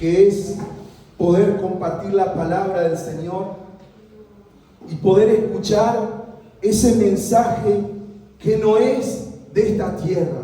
que es poder compartir la palabra del Señor y poder escuchar ese mensaje que no es de esta tierra,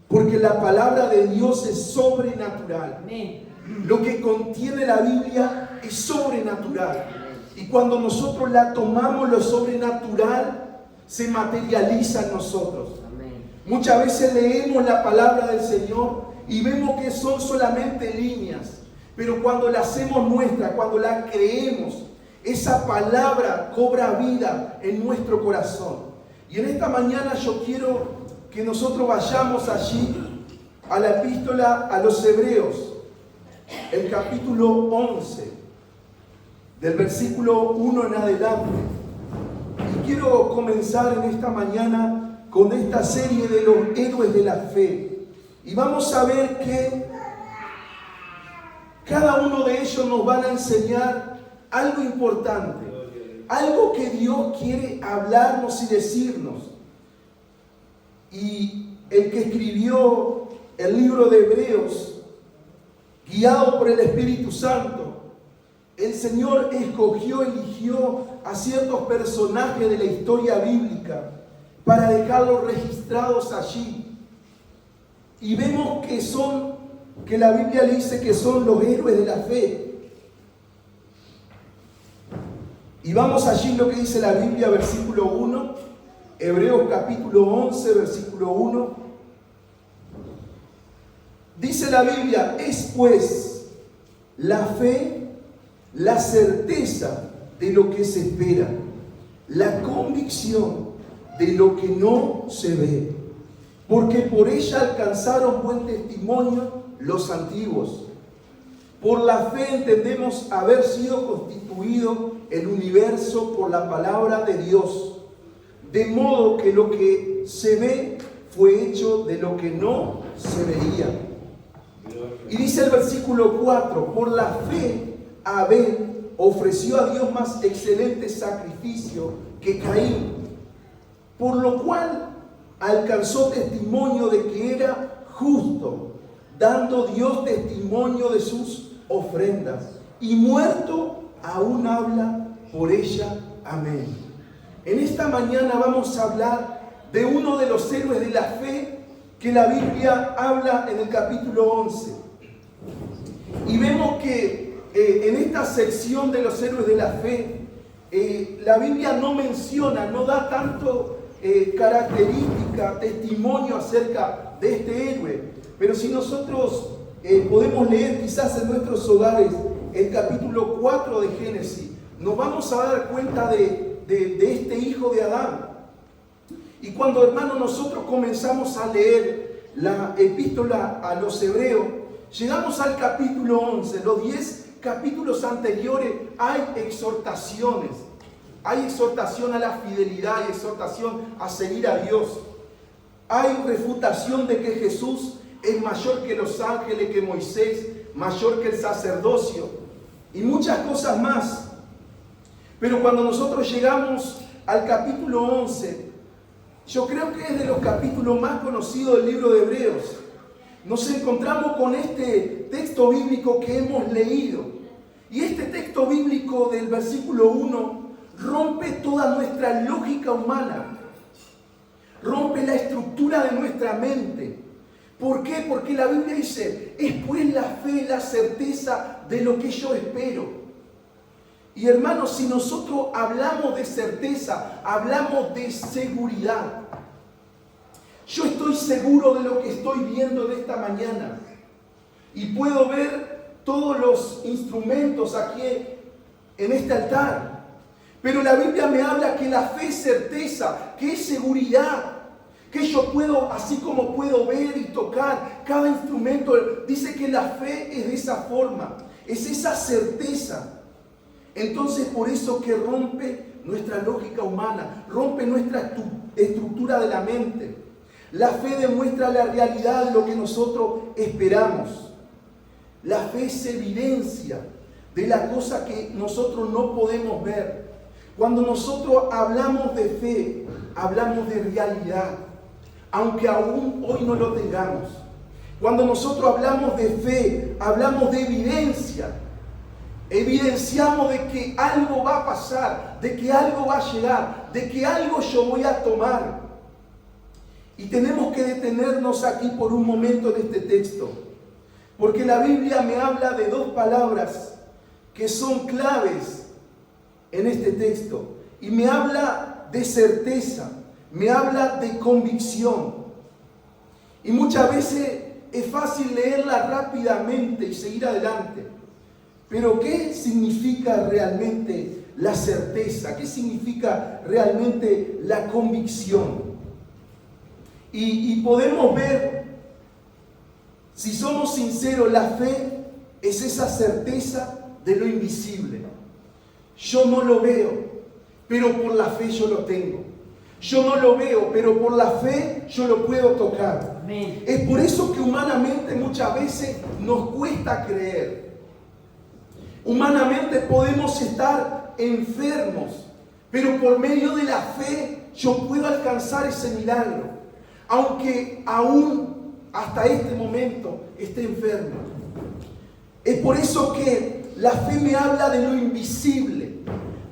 porque la palabra de Dios es sobrenatural. Amén. Lo que contiene la Biblia es sobrenatural, y cuando nosotros la tomamos, lo sobrenatural se materializa en nosotros. Amén. Muchas veces leemos la palabra del Señor y vemos que son solamente líneas, pero cuando la hacemos nuestra, cuando la creemos, esa palabra cobra vida en nuestro corazón. Y en esta mañana yo quiero que nosotros vayamos allí a la epístola a los Hebreos, el capítulo 11, del versículo 1 en adelante. Y quiero comenzar en esta mañana con esta serie de los héroes de la fe. Y vamos a ver que cada uno de ellos nos van a enseñar algo importante, algo que Dios quiere hablarnos y decirnos. Y el que escribió el libro de Hebreos, guiado por el Espíritu Santo, el Señor eligió a ciertos personajes de la historia bíblica para dejarlos registrados allí. Y vemos que la Biblia le dice que son los héroes de la fe. Y vamos allí lo que dice la Biblia, versículo 1, Hebreos capítulo 11, versículo 1. Dice la Biblia: es pues la fe la certeza de lo que se espera, la convicción de lo que no se ve, porque por ella alcanzaron buen testimonio los antiguos. Por la fe entendemos haber sido constituido el universo por la palabra de Dios, de modo que lo que se ve fue hecho de lo que no se veía. Y dice el versículo 4: por la fe Abel ofreció a Dios más excelente sacrificio que Caín, por lo cual alcanzó testimonio de que era justo, dando Dios testimonio de sus ofrendas, y muerto aún habla por ella. Amén. En esta mañana vamos a hablar de uno de los héroes de la fe que la Biblia habla en el capítulo 11. Y vemos que en esta sección de los héroes de la fe, la Biblia no menciona, no da tanto característica, testimonio acerca de este héroe. Pero si nosotros podemos leer quizás en nuestros hogares el capítulo 4 de Génesis, nos vamos a dar cuenta de este hijo de Adán. Y cuando, hermanos, nosotros comenzamos a leer la epístola a los Hebreos, llegamos al capítulo 11, los 10 capítulos anteriores hay exhortaciones. Hay exhortación a la fidelidad, hay exhortación a seguir a Dios. Hay refutación de que Jesús es mayor que los ángeles, que Moisés, mayor que el sacerdocio y muchas cosas más. Pero cuando nosotros llegamos al capítulo 11, yo creo que es de los capítulos más conocidos del libro de Hebreos. Nos encontramos con este texto bíblico que hemos leído. Y este texto bíblico del versículo 1 rompe toda nuestra lógica humana. Rompe la estructura de nuestra mente. ¿Por qué? Porque la Biblia dice: es pues la fe, la certeza de lo que yo espero. Y hermanos, si nosotros hablamos de certeza, hablamos de seguridad. Yo estoy seguro de lo que estoy viendo en esta mañana. Y puedo ver todos los instrumentos aquí en este altar. Pero la Biblia me habla que la fe es certeza, que es seguridad. Que yo puedo, así como puedo ver y tocar cada instrumento, dice que la fe es de esa forma. Es esa certeza. Entonces, por eso que rompe nuestra lógica humana, rompe nuestra estructura de la mente. La fe demuestra la realidad de lo que nosotros esperamos. La fe es evidencia de la cosa que nosotros no podemos ver. Cuando nosotros hablamos de fe, hablamos de realidad, aunque aún hoy no lo tengamos. Cuando nosotros hablamos de fe, hablamos de evidencia. Evidenciamos de que algo va a pasar, de que algo va a llegar, de que algo yo voy a tomar. Y tenemos que detenernos aquí por un momento en este texto, porque la Biblia me habla de dos palabras que son claves en este texto. Y me habla de certeza, me habla de convicción. Y muchas veces es fácil leerla rápidamente y seguir adelante. Pero ¿qué significa realmente la certeza? ¿Qué significa realmente la convicción? Y podemos ver, si somos sinceros, la fe es esa certeza de lo invisible. Yo no lo veo, pero por la fe yo lo tengo. Yo no lo veo, pero por la fe yo lo puedo tocar. Amén. Es por eso que humanamente muchas veces nos cuesta creer. Humanamente podemos estar enfermos, pero por medio de la fe yo puedo alcanzar ese milagro, aunque aún hasta este momento esté enfermo. Es por eso que la fe me habla de lo invisible,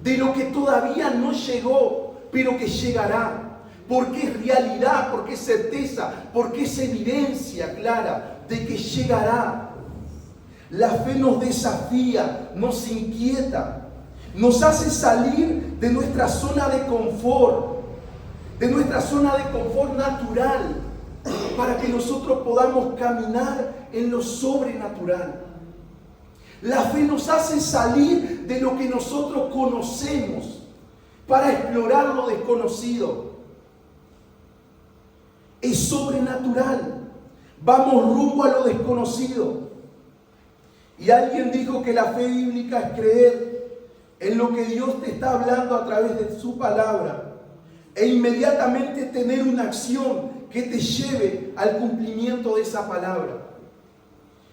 de lo que todavía no llegó, pero que llegará, porque es realidad, porque es certeza, porque es evidencia clara de que llegará. La fe nos desafía, nos inquieta, nos hace salir de nuestra zona de confort natural, para que nosotros podamos caminar en lo sobrenatural. La fe nos hace salir de lo que nosotros conocemos para explorar lo desconocido. Es sobrenatural. Vamos rumbo a lo desconocido. Y alguien dijo que la fe bíblica es creer en lo que Dios te está hablando a través de su palabra e inmediatamente tener una acción que te lleve al cumplimiento de esa palabra.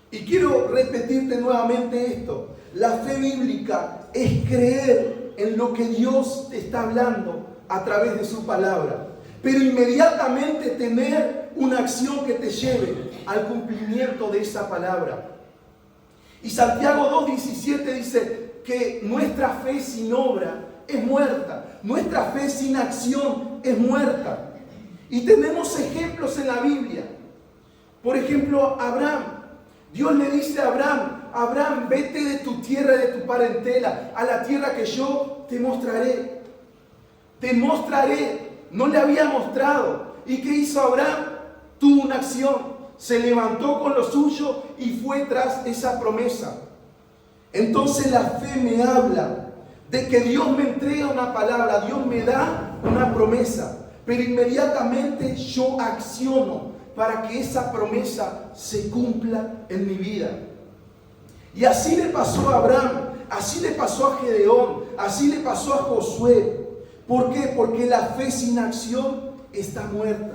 Y quiero repetirte nuevamente esto. La fe bíblica es creer en lo que Dios te está hablando a través de su palabra, pero inmediatamente tener una acción que te lleve al cumplimiento de esa palabra. Y Santiago 2:17 dice que nuestra fe sin obra es muerta. Nuestra fe sin acción es muerta. Y tenemos ejemplos en la Biblia. Por ejemplo, Abraham. Dios le dice a Abraham: Abraham, vete de tu tierra y de tu parentela a la tierra que yo te mostraré. Te mostraré. No le había mostrado. ¿Y qué hizo Abraham? Tuvo una acción. Se levantó con lo suyo y fue tras esa promesa. Entonces la fe me habla de que Dios me entrega una palabra, Dios me da una promesa, pero inmediatamente yo acciono para que esa promesa se cumpla en mi vida. Y así le pasó a Abraham, así le pasó a Gedeón, así le pasó a Josué. ¿Por qué? Porque la fe sin acción está muerta.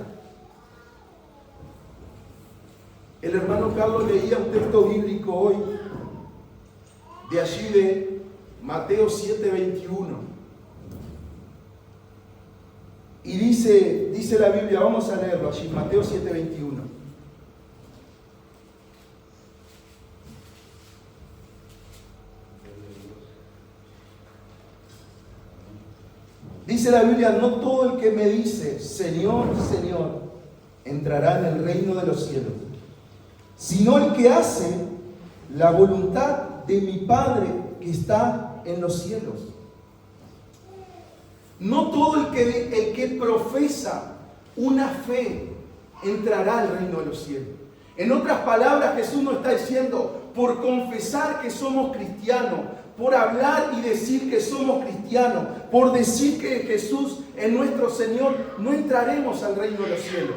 El hermano Carlos leía un texto bíblico hoy, de allí de Mateo 7:21. Y dice la Biblia, vamos a leerlo allí, Mateo 7:21. Dice la Biblia: no todo el que me dice Señor, Señor, entrará en el reino de los cielos, sino el que hace la voluntad de mi Padre que está en los cielos. No todo el que profesa una fe entrará al reino de los cielos. En otras palabras, Jesús nos está diciendo: por confesar que somos cristianos, por hablar y decir que somos cristianos, por decir que Jesús es nuestro Señor, no entraremos al reino de los cielos.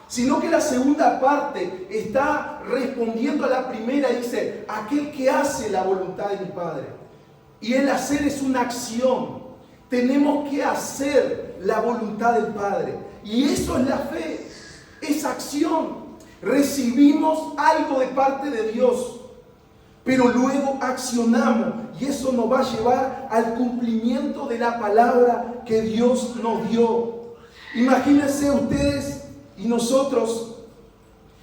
Sino que la segunda parte está respondiendo a la primera, dice: aquel que hace la voluntad de mi Padre. Y el hacer es una acción. Tenemos que hacer la voluntad del Padre. Y eso es la fe, es acción. Recibimos algo de parte de Dios, pero luego accionamos, y eso nos va a llevar al cumplimiento de la palabra que Dios nos dio. Imagínense ustedes y nosotros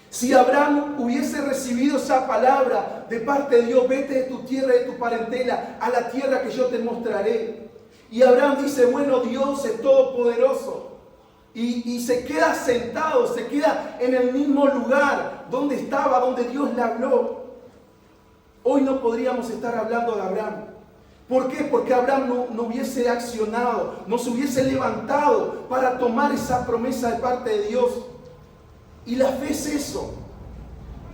Si Abraham hubiese recibido esa palabra de parte de Dios, vete de tu tierra y de tu parentela a la tierra que yo te mostraré. Y Abraham dice, bueno, Dios es todopoderoso. Y se queda sentado, se queda en el mismo lugar donde estaba, donde Dios le habló. Hoy no podríamos estar hablando de Abraham. ¿Por qué? Porque Abraham no hubiese accionado, no se hubiese levantado para tomar esa promesa de parte de Dios. Y la fe es eso.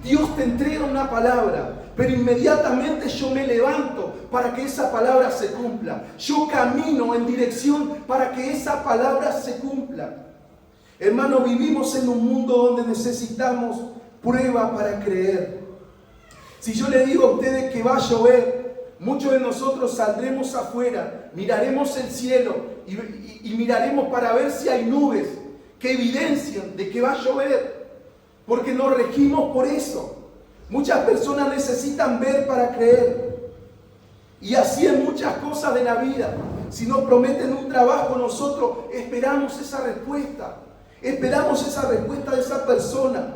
Dios te entrega una palabra, pero inmediatamente yo me levanto para que esa palabra se cumpla. Yo camino en dirección para que esa palabra se cumpla. Hermano, vivimos en un mundo donde necesitamos prueba para creer. Si yo le digo a ustedes que va a llover, muchos de nosotros saldremos afuera, miraremos el cielo y miraremos para ver si hay nubes que evidencian de que va a llover. Porque nos regimos por eso. Muchas personas necesitan ver para creer. Y así en muchas cosas de la vida. Si nos prometen un trabajo, nosotros esperamos esa respuesta. Esperamos esa respuesta de esa persona.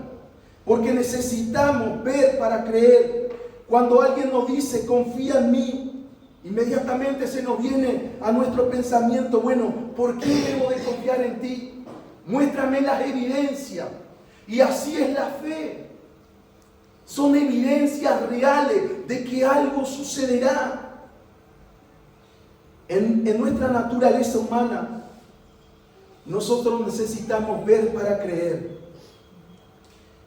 Porque necesitamos ver para creer. Cuando alguien nos dice, confía en mí, inmediatamente se nos viene a nuestro pensamiento, bueno, ¿por qué debo de confiar en ti? Muéstrame las evidencias. Y así es la fe. Son evidencias reales de que algo sucederá. En nuestra naturaleza humana, nosotros necesitamos ver para creer.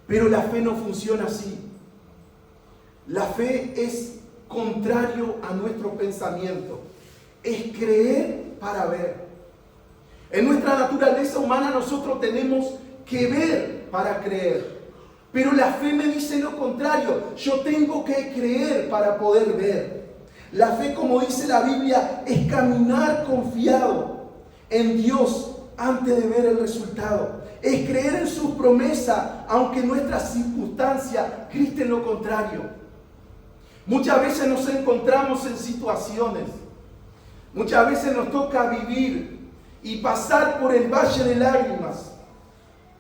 Pero la fe no funciona así. La fe es contrario a nuestro pensamiento. Es creer para ver. En nuestra naturaleza humana nosotros tenemos que ver para creer. Pero la fe me dice lo contrario. Yo tengo que creer para poder ver. La fe, como dice la Biblia, es caminar confiado en Dios antes de ver el resultado. Es creer en sus promesas, aunque nuestras circunstancias griten lo contrario. Muchas veces nos encontramos en situaciones. Muchas veces nos toca vivir y pasar por el valle de lágrimas.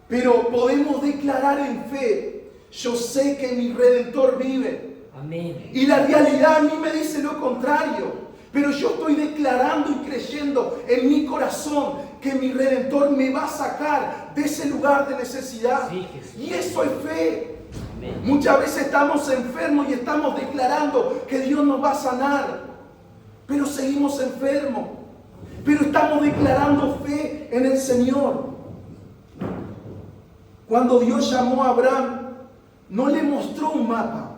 Pero podemos declarar en fe, yo sé que mi Redentor vive. Amén. Y la realidad a mí me dice lo contrario. Pero yo estoy declarando y creyendo en mi corazón que mi Redentor me va a sacar de ese lugar de necesidad. Sí, Jesús. Y eso es fe. Amén. Muchas veces estamos enfermos y estamos declarando que Dios nos va a sanar. Pero seguimos enfermos. Pero estamos declarando fe en el Señor. Cuando Dios llamó a Abraham, no le mostró un mapa.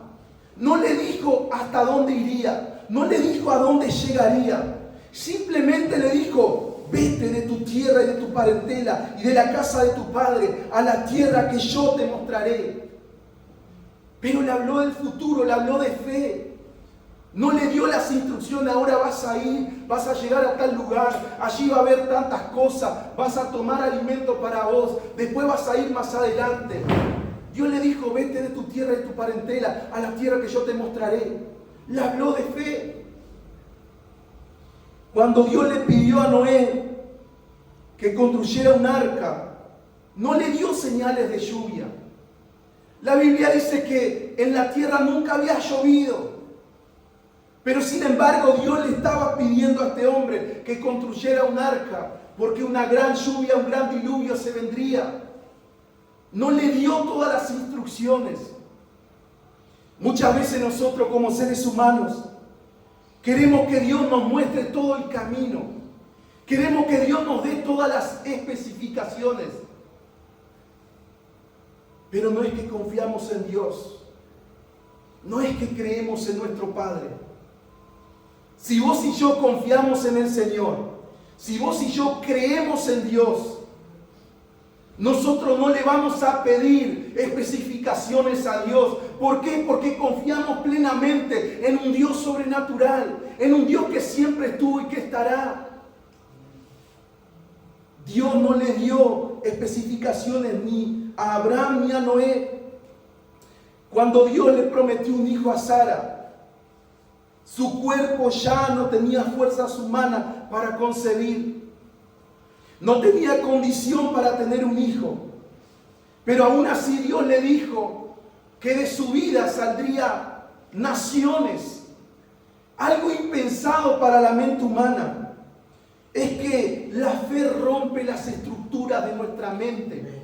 No le dijo hasta dónde iría. No le dijo a dónde llegaría. Simplemente le dijo, vete de tu tierra y de tu parentela y de la casa de tu padre a la tierra que yo te mostraré. Pero le habló del futuro, le habló de fe. No le dio las instrucciones, ahora vas a ir, vas a llegar a tal lugar, allí va a haber tantas cosas, vas a tomar alimento para vos, después vas a ir más adelante. Dios le dijo, vete de tu tierra y de tu parentela a la tierra que yo te mostraré. Le habló de fe. Cuando Dios le pidió a Noé que construyera un arca, no le dio señales de lluvia. La Biblia dice que en la tierra nunca había llovido. Pero sin embargo Dios le estaba pidiendo a este hombre que construyera un arca, porque una gran lluvia, un gran diluvio se vendría. No le dio todas las instrucciones. Muchas veces nosotros como seres humanos queremos que Dios nos muestre todo el camino. Queremos que Dios nos dé todas las especificaciones. Pero no es que confiamos en Dios. No es que creemos en nuestro Padre. Si vos y yo confiamos en el Señor, si vos y yo creemos en Dios, nosotros no le vamos a pedir especificaciones a Dios. ¿Por qué? Porque confiamos plenamente en un Dios sobrenatural, en un Dios que siempre estuvo y que estará. Dios no le dio especificaciones ni a Abraham ni a Noé. Cuando Dios le prometió un hijo a Sara, su cuerpo ya no tenía fuerzas humanas para concebir. No tenía condición para tener un hijo. Pero aún así Dios le dijo que de su vida saldría naciones. Algo impensado para la mente humana es que la fe rompe las estructuras de nuestra mente.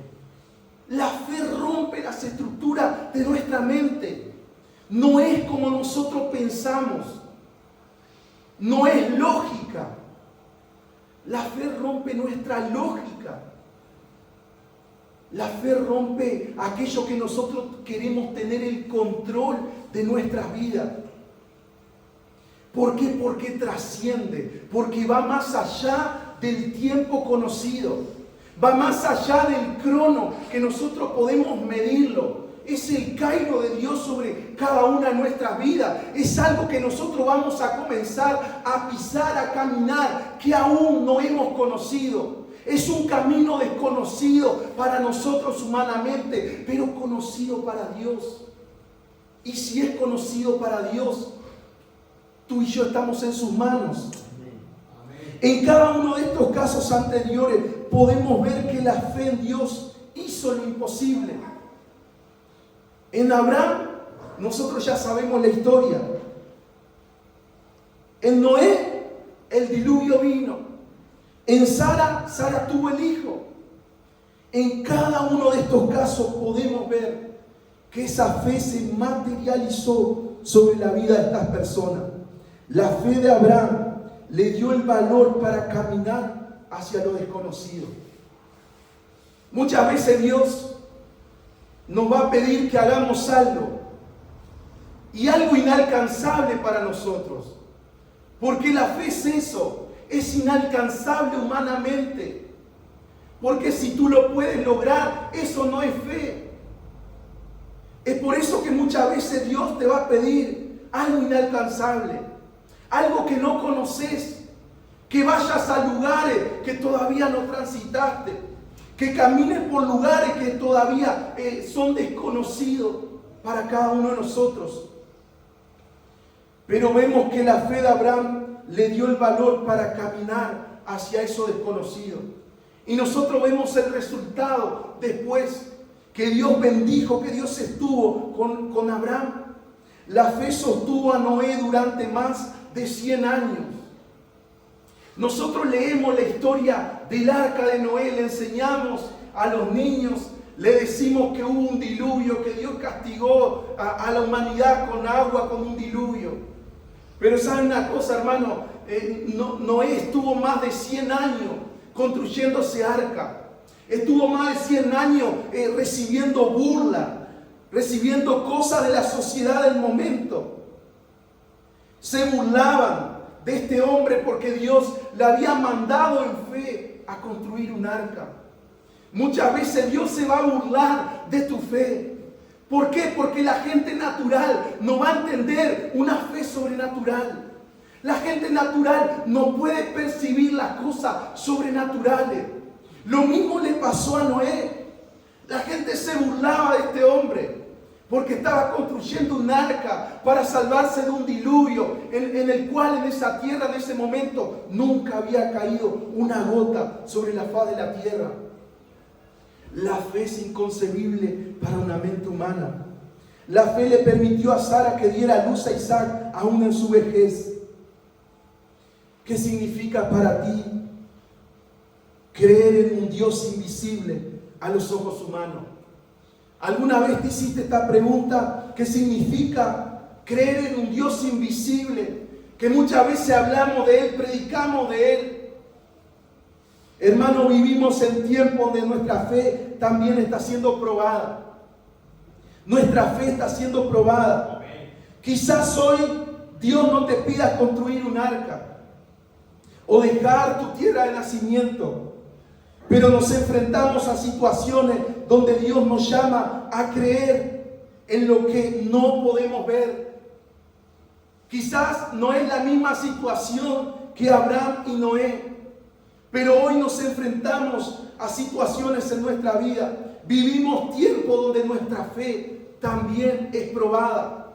La fe rompe las estructuras de nuestra mente. No es como nosotros pensamos. No es lógica. La fe rompe nuestra lógica. La fe rompe aquello que nosotros queremos tener el control de nuestras vidas. ¿Por qué? Porque trasciende, porque va más allá del tiempo conocido, va más allá del crono que nosotros podemos medirlo. Es el cairo de Dios sobre cada una de nuestras vidas. Es algo que nosotros vamos a comenzar a pisar, a caminar, que aún no hemos conocido. Es un camino desconocido para nosotros humanamente, pero conocido para Dios. Y si es conocido para Dios, tú y yo estamos en sus manos. En cada uno de estos casos anteriores podemos ver que la fe en Dios hizo lo imposible. En Abraham, nosotros ya sabemos la historia. En Noé, el diluvio vino. En Sara tuvo el hijo. En cada uno de estos casos podemos ver que esa fe se materializó sobre la vida de estas personas. La fe de Abraham le dio el valor para caminar hacia lo desconocido. Muchas veces Dios nos va a pedir que hagamos algo, y algo inalcanzable para nosotros, porque la fe es eso, es inalcanzable humanamente, porque si tú lo puedes lograr, eso no es fe. Es por eso que muchas veces Dios te va a pedir algo inalcanzable, algo que no conoces, que vayas a lugares que todavía no transitaste, que camines por lugares que todavía son desconocidos para cada uno de nosotros. Pero vemos que la fe de Abraham le dio el valor para caminar hacia eso desconocido. Y nosotros vemos el resultado después, que Dios bendijo, que Dios estuvo con Abraham. La fe sostuvo a Noé durante más de 100 años. Nosotros leemos la historia del arca de Noé, le enseñamos a los niños, le decimos que hubo un diluvio, que Dios castigó a la humanidad con agua, con un diluvio. Pero ¿saben una cosa, hermano? Noé estuvo más de 100 años construyendo ese arca. Estuvo más de 100 años recibiendo burla, recibiendo cosas de la sociedad del momento. Se burlaban de este hombre porque Dios le había mandado en fe a construir un arca. Muchas veces Dios se va a burlar de tu fe. ¿Por qué? Porque la gente natural no va a entender una fe sobrenatural. La gente natural no puede percibir las cosas sobrenaturales. Lo mismo le pasó a Noé. La gente se burlaba de este hombre porque estaba construyendo un arca para salvarse de un diluvio en el cual en esa tierra, en ese momento, nunca había caído una gota sobre la faz de la tierra. La fe es inconcebible para una mente humana. La fe le permitió a Sara que diera luz a Isaac aún en su vejez. ¿Qué significa para ti creer en un Dios invisible a los ojos humanos? ¿Alguna vez te hiciste esta pregunta? ¿Qué significa creer en un Dios invisible? Que muchas veces hablamos de Él, predicamos de Él. Hermano, vivimos en tiempos donde nuestra fe también está siendo probada. Nuestra fe está siendo probada. Quizás hoy Dios no te pida construir un arca o dejar tu tierra de nacimiento, pero nos enfrentamos a situaciones donde Dios nos llama a creer en lo que no podemos ver. Quizás no es la misma situación que Abraham y Noé, pero hoy nos enfrentamos a situaciones en nuestra vida. Vivimos tiempos donde nuestra fe también es probada.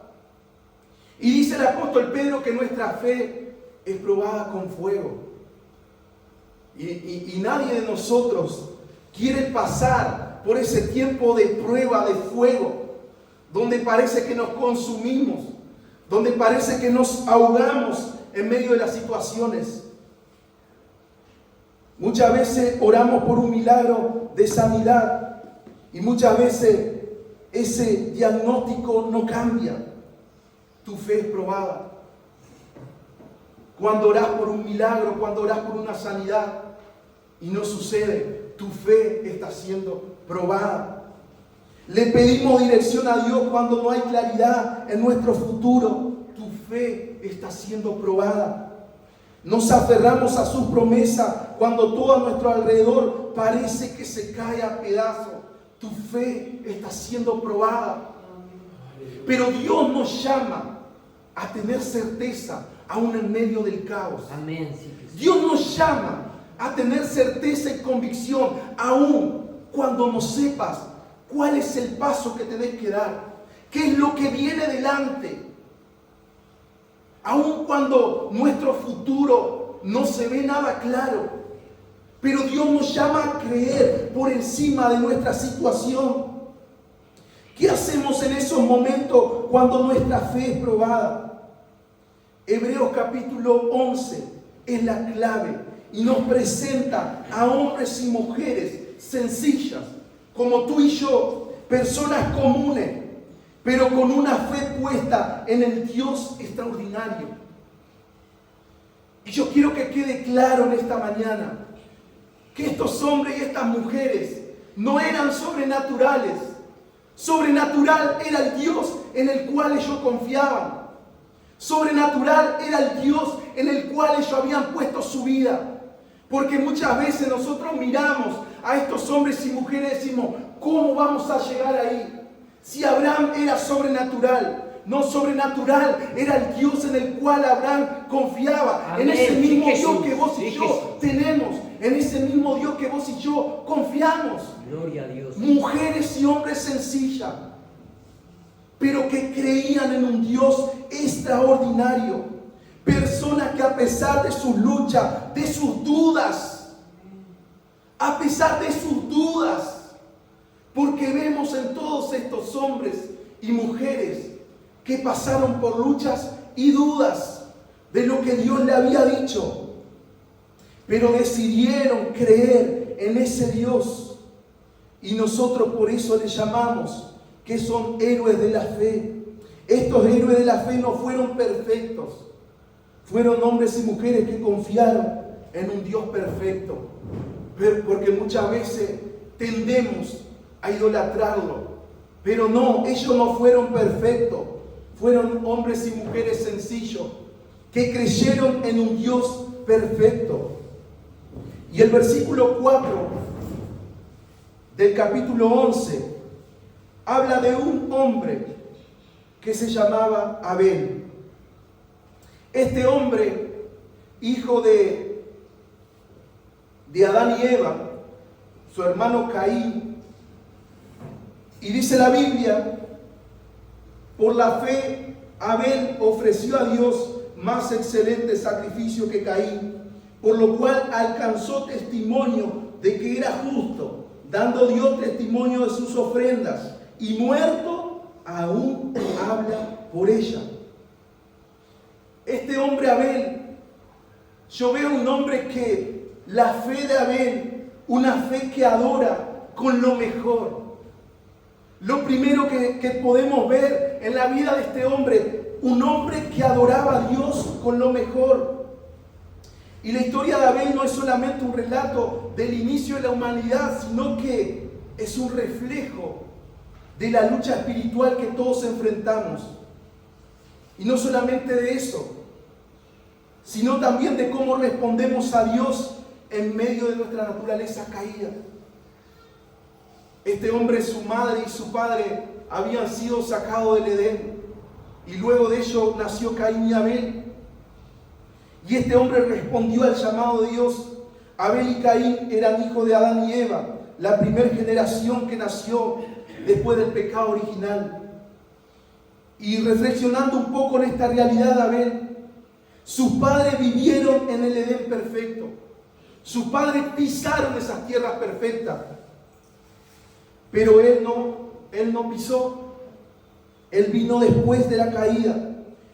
Y dice el apóstol Pedro que nuestra fe es probada con fuego. Y nadie de nosotros quiere pasar por ese tiempo de prueba, de fuego, donde parece que nos consumimos, donde parece que nos ahogamos en medio de las situaciones. Muchas veces oramos por un milagro de sanidad y muchas veces ese diagnóstico no cambia. Tu fe es probada. Cuando orás por un milagro, cuando orás por una sanidad y no sucede, tu fe está siendo probada. Le pedimos dirección a Dios cuando no hay claridad en nuestro futuro. Tu fe está siendo probada. Nos aferramos a sus promesas cuando todo a nuestro alrededor parece que se cae a pedazos. Tu fe está siendo probada. Pero Dios nos llama a tener certeza aún en medio del caos. Amén. Dios nos llama a tener certeza y convicción aún cuando no sepas cuál es el paso que tenés que dar, qué es lo que viene delante. Aún cuando nuestro futuro no se ve nada claro, pero Dios nos llama a creer por encima de nuestra situación. ¿Qué hacemos en esos momentos cuando nuestra fe es probada? Hebreos capítulo 11 es la clave y nos presenta a hombres y mujeres sencillas, como tú y yo, personas comunes, pero con una fe puesta en el Dios extraordinario. Y yo quiero que quede claro en esta mañana que estos hombres y estas mujeres no eran sobrenaturales. Sobrenatural era el Dios en el cual ellos confiaban. Sobrenatural era el Dios en el cual ellos habían puesto su vida. Porque muchas veces nosotros miramos a estos hombres y mujeres y decimos, ¿cómo vamos a llegar ahí? Si Abraham era sobrenatural, no sobrenatural, era el Dios en el cual Abraham confiaba. Amén. En ese mismo Sí, Dios que vos y sí, yo tenemos, en ese mismo Dios que vos y yo confiamos. Gloria a Dios. Mujeres y hombres sencillas, pero que creían en un Dios extraordinario. Personas que a pesar de sus luchas, de sus dudas, a pesar de sus dudas, porque vemos en todos estos hombres y mujeres que pasaron por luchas y dudas de lo que Dios le había dicho, pero decidieron creer en ese Dios. Y nosotros por eso le llamamos que son héroes de la fe. Estos héroes de la fe no fueron perfectos, fueron hombres y mujeres que confiaron en un Dios perfecto. Porque muchas veces tendemos a idolatrarlo, pero no, ellos no fueron perfectos, fueron hombres y mujeres sencillos que creyeron en un Dios perfecto. Y el versículo 4 del capítulo 11 habla de un hombre que se llamaba Abel. Este hombre, hijo de Adán y Eva, su hermano Caín, y dice la Biblia, por la fe Abel ofreció a Dios más excelente sacrificio que Caín, por lo cual alcanzó testimonio de que era justo, dando Dios testimonio de sus ofrendas, y muerto aún habla por ella. Este hombre Abel, yo veo un hombre que la fe de Abel, una fe que adora con lo mejor. Lo primero que podemos ver en la vida de este hombre, un hombre que adoraba a Dios con lo mejor. Y la historia de Abel no es solamente un relato del inicio de la humanidad, sino que es un reflejo de la lucha espiritual que todos enfrentamos. Y no solamente de eso, sino también de cómo respondemos a Dios en medio de nuestra naturaleza caída. Este hombre, su madre y su padre habían sido sacados del Edén, y luego de ello nació Caín y Abel. Y este hombre respondió al llamado de Dios. Abel y Caín eran hijos de Adán y Eva, la primera generación que nació después del pecado original. Y reflexionando un poco en esta realidad de Abel, sus padres vivieron en el Edén perfecto. Sus padres pisaron esas tierras perfectas. Pero él no pisó. Él vino después de la caída.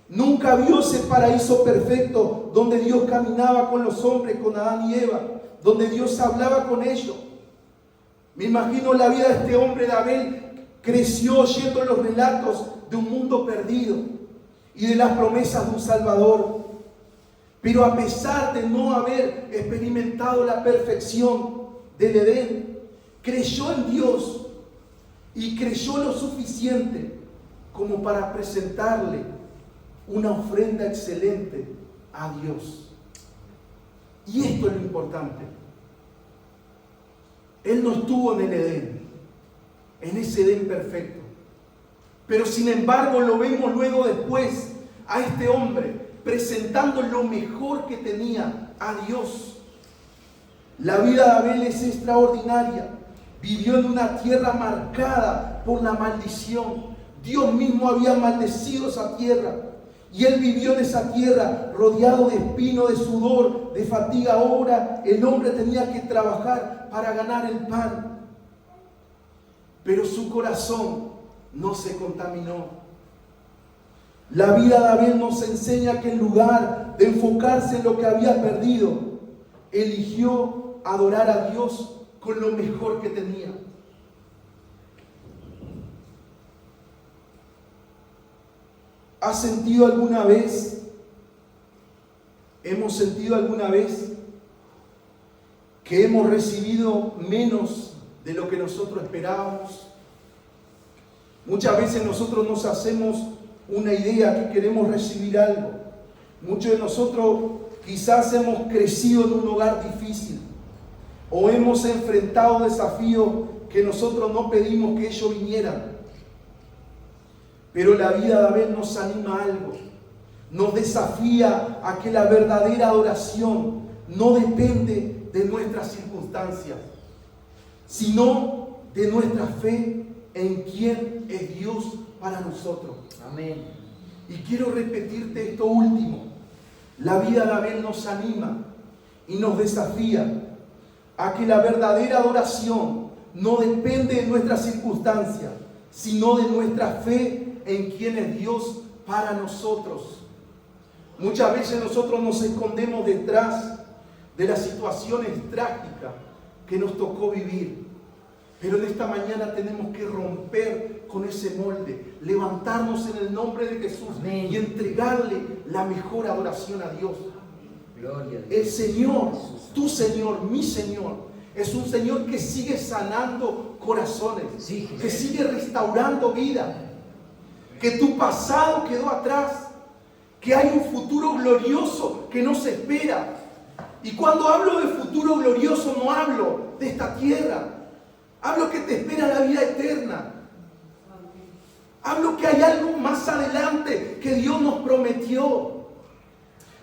Nunca vio ese paraíso perfecto donde Dios caminaba con los hombres, con Adán y Eva, donde Dios hablaba con ellos. Me imagino la vida de este hombre de Abel. Creció oyendo los relatos de un mundo perdido y de las promesas de un Salvador. Pero a pesar de no haber experimentado la perfección del Edén, creyó en Dios y creyó lo suficiente como para presentarle una ofrenda excelente a Dios. Y esto es lo importante. Él no estuvo en el Edén, en ese Edén perfecto. Pero sin embargo lo vemos luego después a este hombre presentando lo mejor que tenía a Dios. La vida de Abel es extraordinaria. Vivió en una tierra marcada por la maldición. Dios mismo había maldecido esa tierra. Y él vivió en esa tierra rodeado de espino, de sudor, de fatiga. Ahora el hombre tenía que trabajar para ganar el pan. Pero su corazón no se contaminó. La vida de Abel nos enseña que en lugar de enfocarse en lo que había perdido, eligió adorar a Dios con lo mejor que tenía. ¿Has sentido alguna vez? ¿Hemos sentido alguna vez que hemos recibido menos de lo que nosotros esperábamos? Muchas veces nosotros nos hacemos una idea que queremos recibir algo. Muchos de nosotros quizás hemos crecido en un hogar difícil o hemos enfrentado desafíos que nosotros no pedimos que ellos vinieran. Pero la vida de Abel nos anima a algo, nos desafía a que la verdadera adoración no depende de nuestras circunstancias, sino de nuestra fe en quién es Dios para nosotros. Amén. Y quiero repetirte esto último. La vida de Abel nos anima y nos desafía a que la verdadera adoración no depende de nuestras circunstancias, sino de nuestra fe en quién es Dios para nosotros. Muchas veces nosotros nos escondemos detrás de las situaciones trágicas que nos tocó vivir. Pero en esta mañana tenemos que romper con ese molde, levantarnos en el nombre de Jesús. Amén. Y entregarle la mejor adoración a Dios. Gloria a Dios. El Señor, tu Señor, mi Señor, es un Señor que sigue sanando corazones, sí, que sigue restaurando vida, que tu pasado quedó atrás, que hay un futuro glorioso que nos espera. Y cuando hablo de futuro glorioso no hablo de esta tierra, hablo que te espera la vida eterna. Hablo que hay algo más adelante que Dios nos prometió.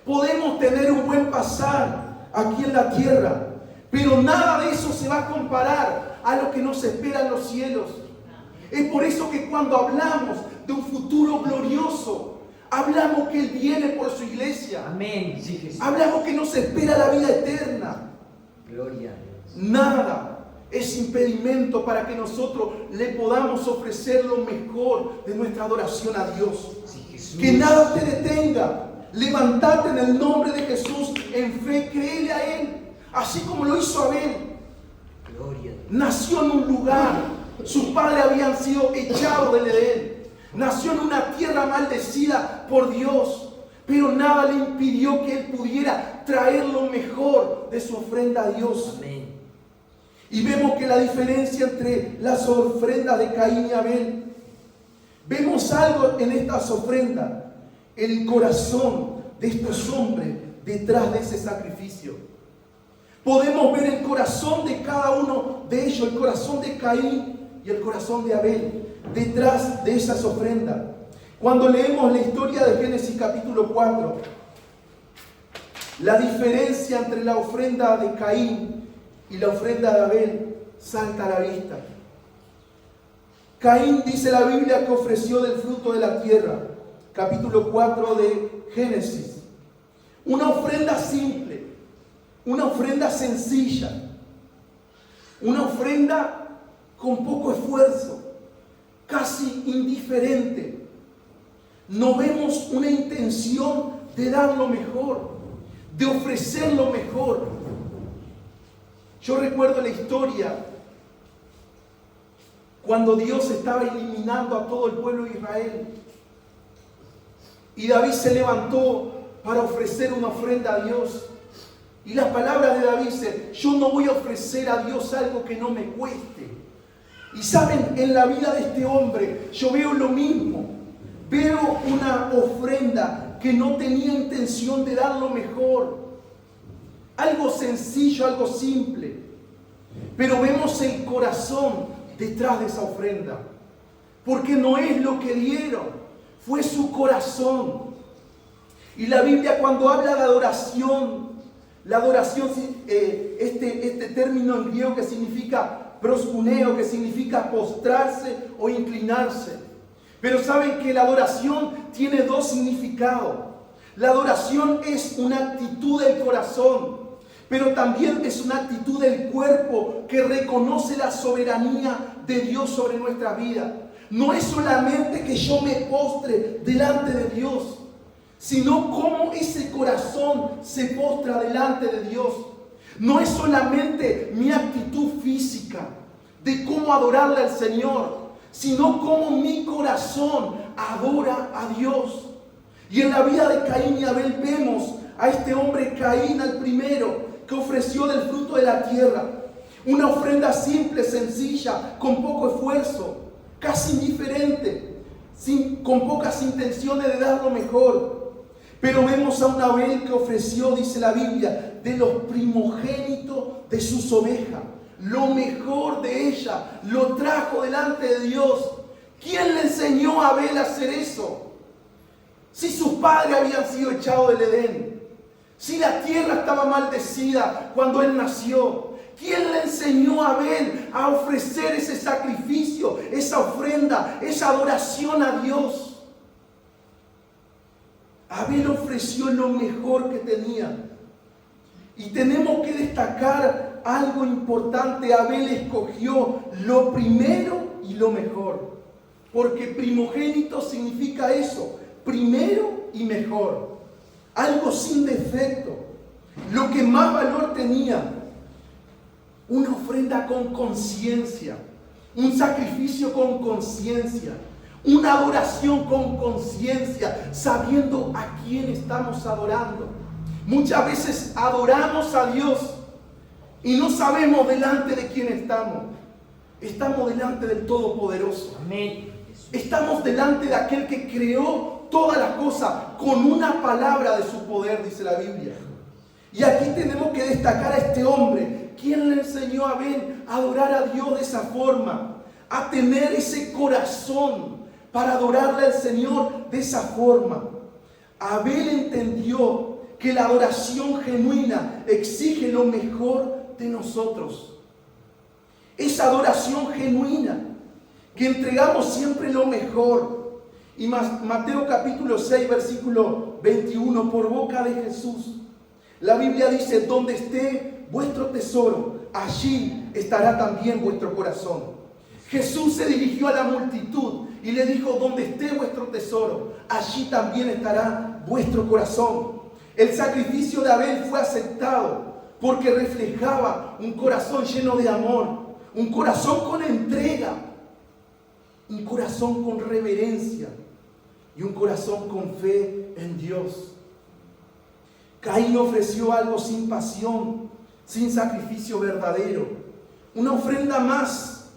Podemos tener un buen pasar aquí en la tierra, pero nada de eso se va a comparar a lo que nos espera en los cielos. Es por eso que cuando hablamos de un futuro glorioso, hablamos que Él viene por su iglesia. Amén. Sí, Jesús. Hablamos que nos espera la vida eterna. Gloria a Dios. Nada es impedimento para que nosotros le podamos ofrecer lo mejor de nuestra adoración a Dios. Sí, que nada te detenga. Levántate en el nombre de Jesús en fe, créele a Él, así como lo hizo Abel. Gloria a Dios. Nació en un lugar, sus padres habían sido echados del Edén. Nació en una tierra maldecida por Dios, pero nada le impidió que él pudiera traer lo mejor de su ofrenda a Dios. Amén. Y vemos que la diferencia entre las ofrendas de Caín y Abel, vemos algo en estas ofrendas, el corazón de estos hombres detrás de ese sacrificio. Podemos ver el corazón de cada uno de ellos, el corazón de Caín y el corazón de Abel, detrás de esas ofrendas. Cuando leemos la historia de Génesis capítulo 4, la diferencia entre la ofrenda de Caín y la ofrenda de Abel salta a la vista. Caín, dice la Biblia, que ofreció del fruto de la tierra, capítulo 4 de Génesis, una ofrenda simple, una ofrenda sencilla, una ofrenda con poco esfuerzo, casi indiferente. No vemos una intención de dar lo mejor, de ofrecer lo mejor. Yo recuerdo la historia cuando Dios estaba eliminando a todo el pueblo de Israel. Y David se levantó para ofrecer una ofrenda a Dios. Y las palabras de David dicen: yo no voy a ofrecer a Dios algo que no me cueste. Y saben, en la vida de este hombre yo veo lo mismo. Veo una ofrenda que no tenía intención de dar lo mejor. Algo sencillo, algo simple. Pero vemos el corazón detrás de esa ofrenda. Porque no es lo que dieron, fue su corazón. Y la Biblia, cuando habla de adoración, la adoración, este término en griego que significa proskuneo, que significa postrarse o inclinarse. Pero saben que la adoración tiene dos significados. La adoración es una actitud del corazón, pero también es una actitud del cuerpo que reconoce la soberanía de Dios sobre nuestra vida. No es solamente que yo me postre delante de Dios, sino cómo ese corazón se postra delante de Dios. No es solamente mi actitud física de cómo adorarle al Señor, sino cómo mi corazón adora a Dios. Y en la vida de Caín y Abel vemos a este hombre Caín, al primero, que ofreció del fruto de la tierra una ofrenda simple, sencilla, con poco esfuerzo, casi indiferente, con pocas intenciones de dar lo mejor. Pero vemos a un Abel que ofreció, dice la Biblia, de los primogénitos de sus ovejas. Lo mejor de ella lo trajo delante de Dios. ¿Quién le enseñó a Abel a hacer eso? Si sus padres habían sido echados del Edén, si la tierra estaba maldecida cuando él nació, ¿quién le enseñó a Abel a ofrecer ese sacrificio, esa ofrenda, esa adoración a Dios? Abel ofreció lo mejor que tenía. Y tenemos que destacar algo importante. Abel escogió lo primero y lo mejor. Porque primogénito significa eso, primero y mejor. Algo sin defecto. Lo que más valor tenía. Una ofrenda con conciencia. Un sacrificio con conciencia. Una adoración con conciencia, sabiendo a quién estamos adorando. Muchas veces adoramos a Dios y no sabemos delante de quién estamos. Estamos delante del Todopoderoso. Amén. Estamos delante de aquel que creó todas las cosas con una palabra de su poder, dice la Biblia. Y aquí tenemos que destacar a este hombre. ¿Quién le enseñó a Abel a adorar a Dios de esa forma? A tener ese corazón para adorarle al Señor de esa forma. Abel entendió que la adoración genuina exige lo mejor de nosotros. Esa adoración genuina, que entregamos siempre lo mejor. Y Mateo capítulo 6, versículo 21, por boca de Jesús, la Biblia dice: donde esté vuestro tesoro, allí estará también vuestro corazón. Jesús se dirigió a la multitud y le dijo: donde esté vuestro tesoro, allí también estará vuestro corazón. El sacrificio de Abel fue aceptado porque reflejaba un corazón lleno de amor, un corazón con entrega, un corazón con reverencia y un corazón con fe en Dios. Caín ofreció algo sin pasión, sin sacrificio verdadero, una ofrenda más.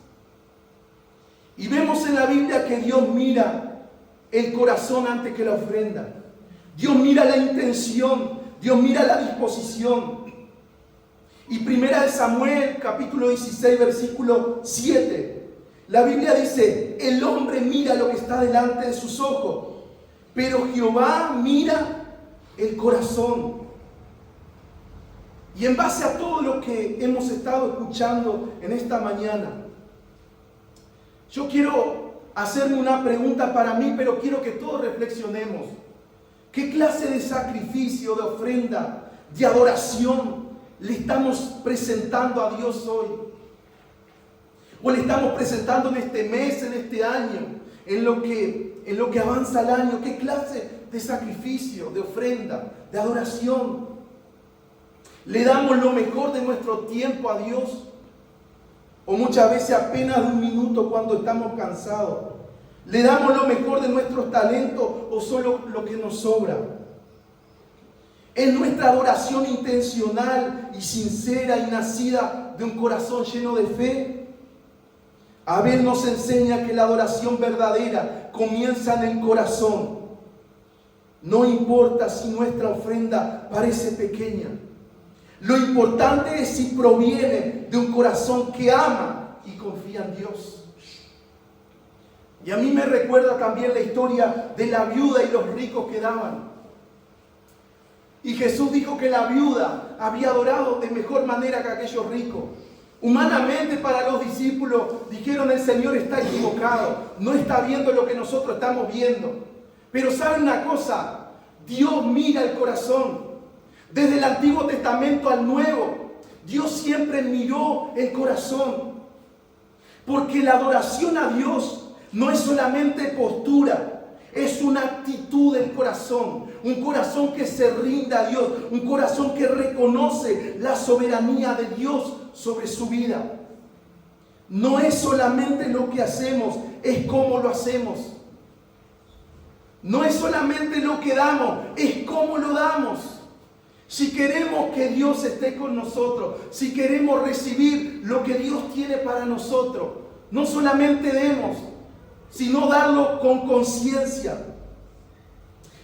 Y vemos en la Biblia que Dios mira el corazón antes que la ofrenda. Dios mira la intención, Dios mira la disposición. Y primera de Samuel, capítulo 16, versículo 7. La Biblia dice: el hombre mira lo que está delante de sus ojos, pero Jehová mira el corazón. Y en base a todo lo que hemos estado escuchando en esta mañana, yo quiero hacerme una pregunta para mí, pero quiero que todos reflexionemos. ¿Qué clase de sacrificio, de ofrenda, de adoración le estamos presentando a Dios hoy? O le estamos presentando en este mes, en este año, en lo que avanza el año. ¿Qué clase de sacrificio, de ofrenda, de adoración? ¿Le damos lo mejor de nuestro tiempo a Dios? ¿O muchas veces apenas de un minuto cuando estamos cansados? ¿Le damos lo mejor de nuestros talentos o solo lo que nos sobra? ¿Es nuestra adoración intencional y sincera y nacida de un corazón lleno de fe? Abel nos enseña que la adoración verdadera comienza en el corazón. No importa si nuestra ofrenda parece pequeña. Lo importante es si proviene de un corazón que ama y confía en Dios. Y a mí me recuerda también la historia de la viuda y los ricos que daban. Y Jesús dijo que la viuda había adorado de mejor manera que aquellos ricos. Humanamente para los discípulos dijeron: el Señor está equivocado, no está viendo lo que nosotros estamos viendo. Pero ¿saben una cosa? Dios mira el corazón. Desde el Antiguo Testamento al Nuevo, Dios siempre miró el corazón. Porque la adoración a Dios no es solamente postura, es una actitud del corazón. Un corazón que se rinde a Dios, un corazón que reconoce la soberanía de Dios sobre su vida. No es solamente lo que hacemos, es cómo lo hacemos. No es solamente lo que damos, es cómo lo damos. Si queremos que Dios esté con nosotros, si queremos recibir lo que Dios tiene para nosotros, no solamente demos, sino darlo con conciencia.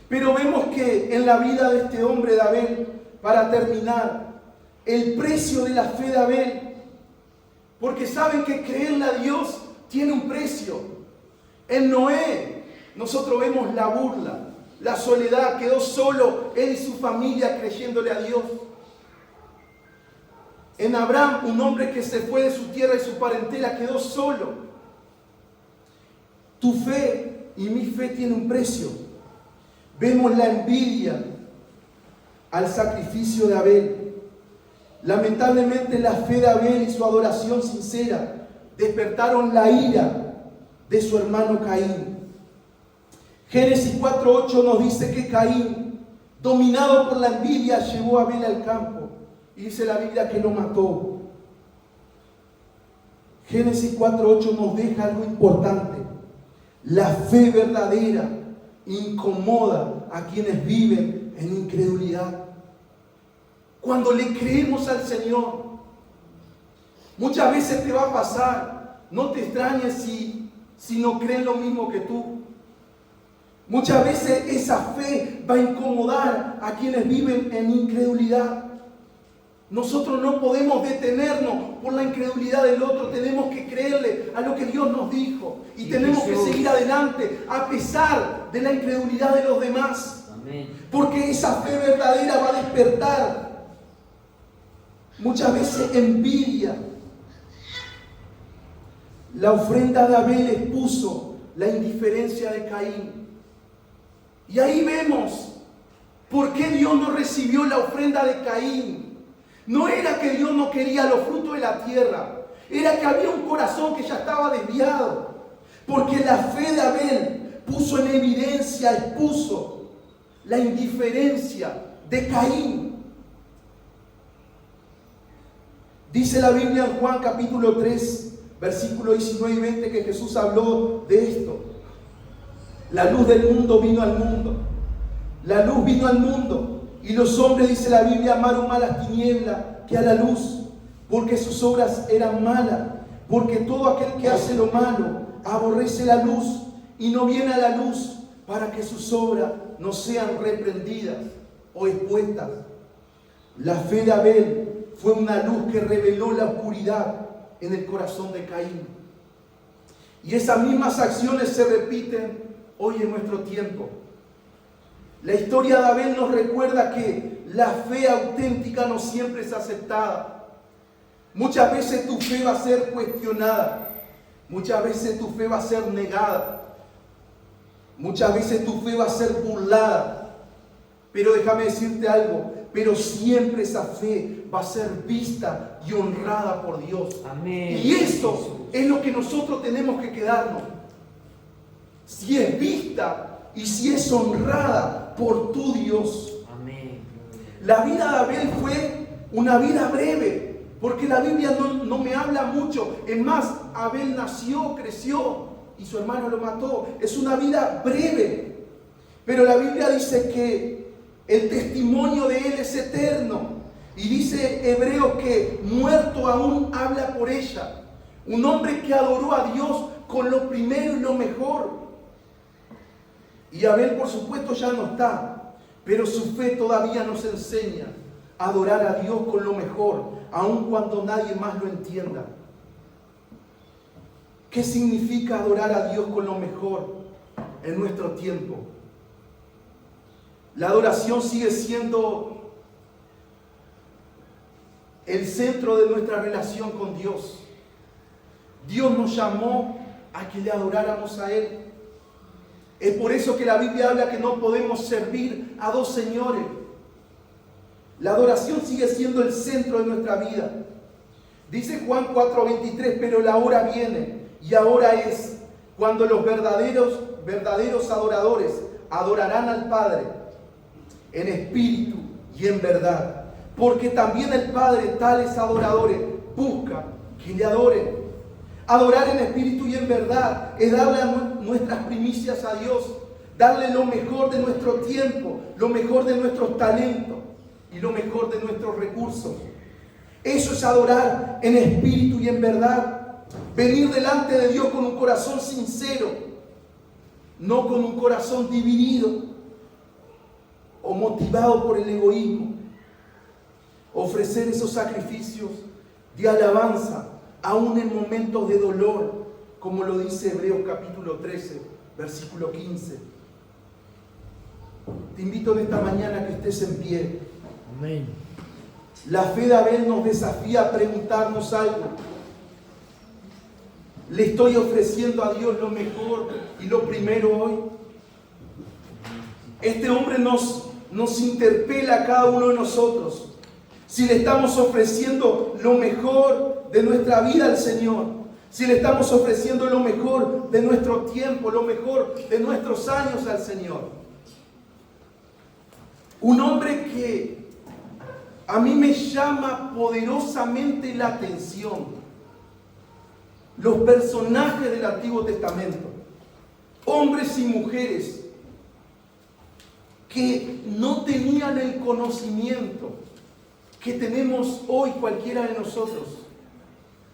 Pero vemos que en la vida de este hombre de Abel, para terminar, el precio de la fe de Abel, porque saben que creerle a Dios tiene un precio. En Noé, nosotros vemos la burla, la soledad, quedó solo él y su familia creyéndole a Dios. En Abraham, un hombre que se fue de su tierra y su parentela, quedó solo. Tu fe y mi fe tiene un precio. Vemos la envidia al sacrificio de Abel. Lamentablemente la fe de Abel y su adoración sincera despertaron la ira de su hermano Caín. Génesis 4:8 nos dice que Caín, dominado por la envidia, llevó a Abel al campo. Y dice la Biblia que lo mató. Génesis 4:8 nos deja algo importante. La fe verdadera incomoda a quienes viven en incredulidad. Cuando le creemos al Señor, muchas veces te va a pasar. No te extrañes si no creen lo mismo que tú. Muchas veces esa fe va a incomodar a quienes viven en incredulidad. Nosotros no podemos detenernos por la incredulidad del otro. Tenemos que creerle a lo que Dios nos dijo. Y tenemos que seguir adelante a pesar de la incredulidad de los demás. Amén. Porque esa fe verdadera va a despertar muchas veces envidia. La ofrenda de Abel expuso la indiferencia de Caín. Y ahí vemos por qué Dios no recibió la ofrenda de Caín. No era que Dios no quería los frutos de la tierra, era que había un corazón que ya estaba desviado. Porque la fe de Abel puso en evidencia, expuso la indiferencia de Caín. Dice la Biblia en Juan capítulo 3, versículos 19 y 20, que Jesús habló de esto. La luz del mundo vino al mundo. La luz vino al mundo. Y los hombres, dice la Biblia, amaron más las tinieblas que a la luz, porque sus obras eran malas. Porque todo aquel que hace lo malo aborrece la luz y no viene a la luz para que sus obras no sean reprendidas o expuestas. La fe de Abel fue una luz que reveló la oscuridad en el corazón de Caín. Y esas mismas acciones se repiten hoy en nuestro tiempo. La historia de Abel nos recuerda que la fe auténtica no siempre es aceptada. Muchas veces tu fe va a ser cuestionada. Muchas veces tu fe va a ser negada. Muchas veces tu fe va a ser burlada. Pero déjame decirte algo. Pero siempre esa fe va a ser vista y honrada por Dios. Amén. Y eso es lo que nosotros tenemos que quedarnos. Si es vista y si es honrada por tu Dios. Amén. La vida de Abel fue una vida breve, porque la Biblia no me habla mucho. Es más, Abel nació, creció y su hermano lo mató. Es una vida breve, pero la Biblia dice que el testimonio de él es eterno. Y dice Hebreos que muerto aún habla por ella. Un hombre que adoró a Dios con lo primero y lo mejor. Y Abel, por supuesto, ya no está, pero su fe todavía nos enseña a adorar a Dios con lo mejor, aun cuando nadie más lo entienda. ¿Qué significa adorar a Dios con lo mejor en nuestro tiempo? La adoración sigue siendo el centro de nuestra relación con Dios. Dios nos llamó a que le adoráramos a Él. Es por eso que la Biblia habla que no podemos servir a dos señores. La adoración sigue siendo el centro de nuestra vida. Dice Juan 4:23, pero la hora viene y ahora es cuando los verdaderos adoradores adorarán al Padre en espíritu y en verdad. Porque también el Padre tales adoradores busca que le adoren. Adorar en espíritu y en verdad es darle nuestras primicias a Dios, darle lo mejor de nuestro tiempo, lo mejor de nuestros talentos y lo mejor de nuestros recursos. Eso es adorar en espíritu y en verdad. Venir delante de Dios con un corazón sincero, no con un corazón dividido o motivado por el egoísmo. Ofrecer esos sacrificios de alabanza, aún en momentos de dolor, como lo dice Hebreos capítulo 13, versículo 15. Te invito en esta mañana a que estés en pie. Amén. La fe de Abel nos desafía a preguntarnos algo. ¿Le estoy ofreciendo a Dios lo mejor y lo primero hoy? Este hombre nos interpela a cada uno de nosotros. Si le estamos ofreciendo lo mejor de nuestra vida al Señor, si le estamos ofreciendo lo mejor de nuestro tiempo, lo mejor de nuestros años al Señor. Un hombre que a mí me llama poderosamente la atención. Los personajes del Antiguo Testamento, hombres y mujeres que no tenían el conocimiento que tenemos hoy cualquiera de nosotros.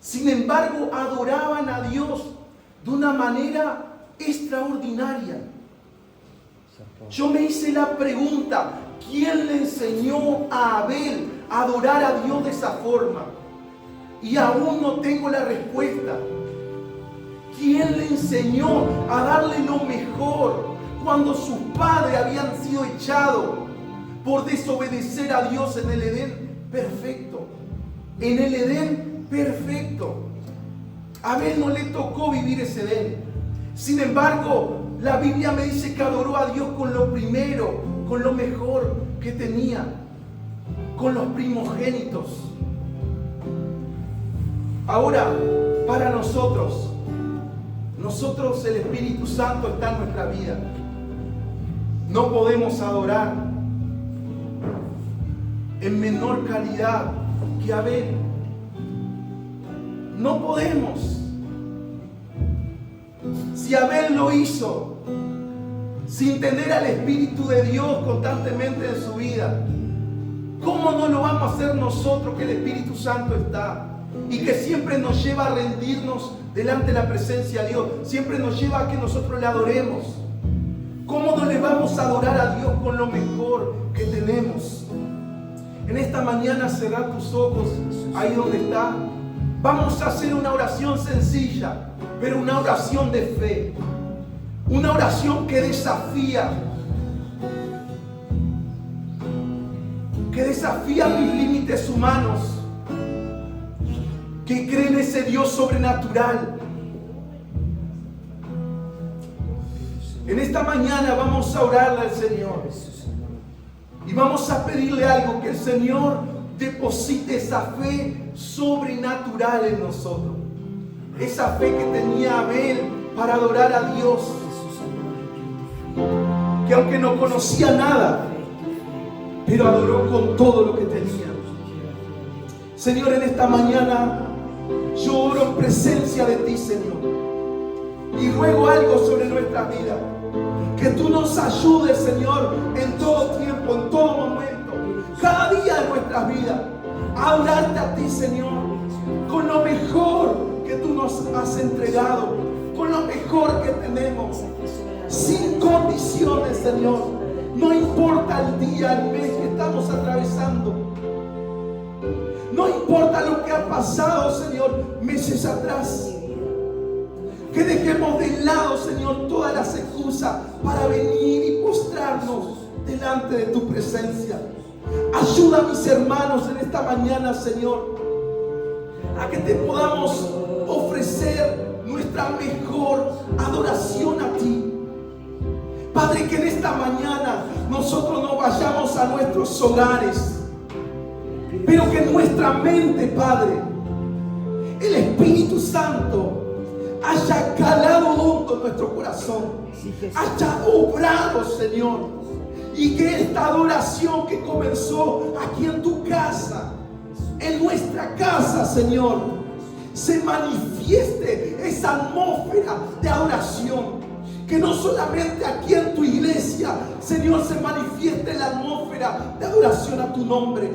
Sin embargo, adoraban a Dios de una manera extraordinaria. Yo me hice la pregunta, ¿quién le enseñó a Abel a adorar a Dios de esa forma? Y aún no tengo la respuesta. ¿Quién le enseñó a darle lo mejor cuando sus padres habían sido echados por desobedecer a Dios en el Edén perfecto? En el Edén perfecto. A Abel no le tocó vivir ese Edén. Sin embargo, la Biblia me dice que adoró a Dios con lo primero, con lo mejor que tenía, con los primogénitos. Ahora, para nosotros el Espíritu Santo está en nuestra vida. No podemos adorar en menor calidad que Abel. No podemos. Si Abel lo hizo sin tener al Espíritu de Dios constantemente en su vida, ¿cómo no lo vamos a hacer nosotros, que el Espíritu Santo está? Y que siempre nos lleva a rendirnos delante de la presencia de Dios. Siempre nos lleva a que nosotros le adoremos. ¿Cómo no le vamos a adorar a Dios con lo mejor que tenemos? En esta mañana cerrar tus ojos ahí donde está. Vamos a hacer una oración sencilla, pero una oración de fe. Una oración que desafía mis límites humanos, que cree en ese Dios sobrenatural. En esta mañana vamos a orarle al Señor y vamos a pedirle algo, que el Señor deposite esa fe sobrenatural en nosotros. esa fe que tenía Abel para adorar a Dios, que aunque no conocía nada, pero adoró con todo lo que tenía. Señor, en esta mañana yo oro en presencia de ti, Señor, y ruego algo sobre nuestra vida, que tú nos ayudes, Señor, en todo tiempo, en todo momento, cada día de nuestras vidas, a adorarte a ti, Señor, con lo mejor que tú nos has entregado, con lo mejor que tenemos, sin condiciones, Señor. No importa el día, el mes que estamos atravesando, no importa lo que ha pasado, Señor, meses atrás. Que dejemos de lado, Señor, todas las excusas para venir y postrarnos delante de tu presencia. Ayuda a mis hermanos en esta mañana, Señor, a que te podamos ofrecer nuestra mejor adoración a ti. Padre, que en esta mañana nosotros no vayamos a nuestros hogares, pero que en nuestra mente, Padre, el Espíritu Santo haya calado hondo en nuestro corazón, haya obrado, Señor, y que esta adoración que comenzó aquí en tu casa, en nuestra casa, Señor, se manifieste esa atmósfera de adoración. Que no solamente aquí en tu iglesia, Señor, se manifieste la atmósfera de adoración a tu nombre,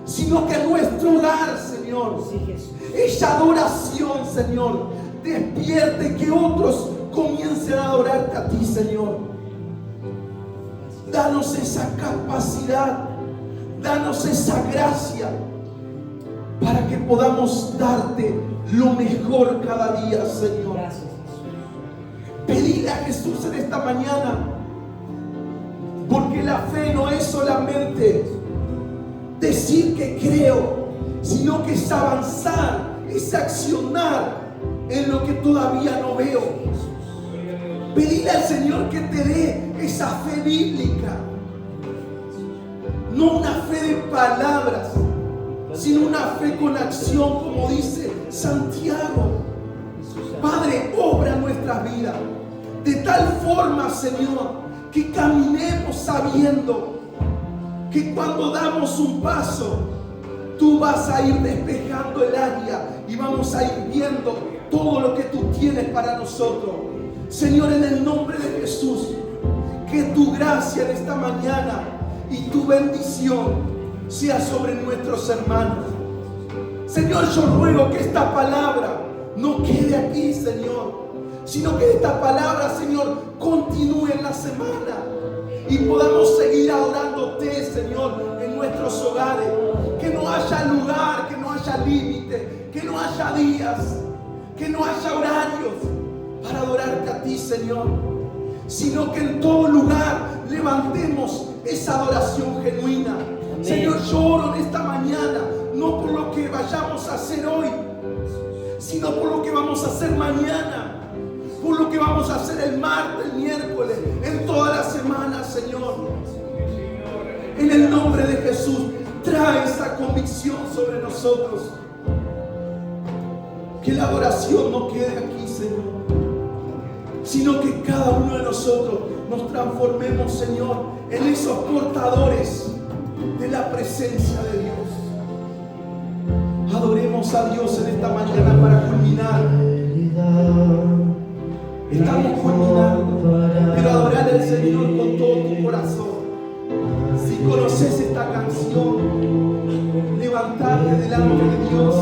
sino que en nuestro hogar, Señor, esa adoración, Señor, despierte, que otros comiencen a adorarte a ti, Señor. Danos esa capacidad, danos esa gracia, para que podamos darte lo mejor cada día, Señor. Pedirle a Jesús en esta mañana, porque la fe no es solamente decir que creo, sino que es avanzar, es accionar en lo que todavía no veo. Pedirle al Señor que te dé esa fe bíblica, no una fe de palabras, sino una fe con acción, como dice Santiago. Padre, obra en nuestras vidas de tal forma, Señor, que caminemos sabiendo que cuando damos un paso, tú vas a ir despejando el área y vamos a ir viendo todo lo que tú tienes para nosotros. Señor, en el nombre de Jesús, que tu gracia en esta mañana y tu bendición sea sobre nuestros hermanos. Señor, yo ruego que esta palabra no quede aquí, Señor, sino que esta palabra, Señor, continúe en la semana y podamos seguir adorándote, Señor, en nuestros hogares. Que no haya lugar, que no haya límite, que no haya días, que no haya horarios para adorarte a ti, Señor, sino que en todo lugar levantemos esa adoración genuina. Amén. Señor, yo oro en esta mañana, no por lo que vayamos a hacer hoy, sino por lo que vamos a hacer mañana, por lo que vamos a hacer el martes, el miércoles, en toda la semana, Señor. En el nombre de Jesús, trae esa convicción sobre nosotros. Que la adoración no quede aquí, Señor, sino que cada uno de nosotros nos transformemos, Señor, en esos portadores de la presencia de Dios. Adoremos a Dios en esta mañana para culminar. Estamos culminando, pero adorar al Señor con todo tu corazón. Si conoces esta canción, levantarte delante de Dios